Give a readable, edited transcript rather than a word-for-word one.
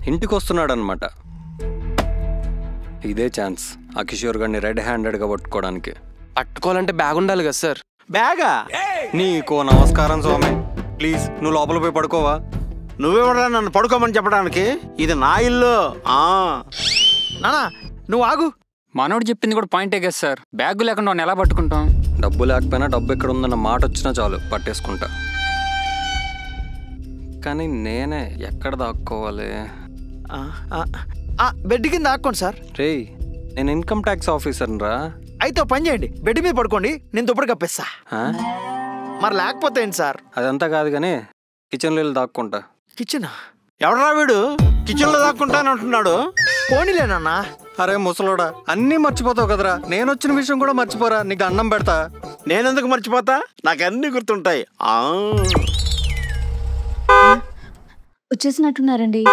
ఇంటికి వస్తున్నాడు అనమాట. ఇదే ఛాన్స్ ఆ కిషోర్ గారిని రెడ్ హ్యాండెడ్గా పట్టుకోవడానికి. పట్టుకోవాలంటే బ్యాగ్ ఉండాలి కదా సార్. బ్యాగా? నీకో నమస్కారం స్వామి, ప్లీజ్ నువ్వు లోపల పోయి పడుకోవా? నువ్వెవడా నన్ను పడుకోమని చెప్పడానికి? ఇది నా ఇల్లు. నానా నువ్వు ఆగు. మనోడు చెప్పింది కూడా పాయింటే కదా సార్. బ్యాగ్ లేకుండా ఎలా పట్టుకుంటాం? డబ్బు లేకపోయినా డబ్బు ఎక్కడ ఉందన్న మాట వచ్చినా చాలు పట్టేసుకుంటా. కానీ నేనే ఎక్కడ దాక్కోవాలి? బెడ్ కింద ఆక్కోండి సార్. రేయ్, నేను ఇన్కమ్ ట్యాక్స్ ఆఫీసర్ని రా. అయితే పని చేయండి, బెడ్ మీద పడుకోండి, నేను దుప్పటి కప్పేస్తా. మరి లేకపోతే ఏంటి సార్? అదంతా కాదు కానీ కిచెన్లో వెళ్ళి దాక్కుంటా. కిచెన్? ఎవడరా వీడు కిచెన్లో దాక్కుంటానంటున్నాడు? పోనీలేనన్నా. అరే ముసలోడా, అన్నీ మర్చిపోతావు కదరా. నేను వచ్చిన విషయం కూడా మర్చిపోరా, నీకు అన్నం పెడతా. నేనెందుకు మర్చిపోతా? నాకు అన్ని గుర్తుంటాయి. వచ్చేసినట్టున్నారండి.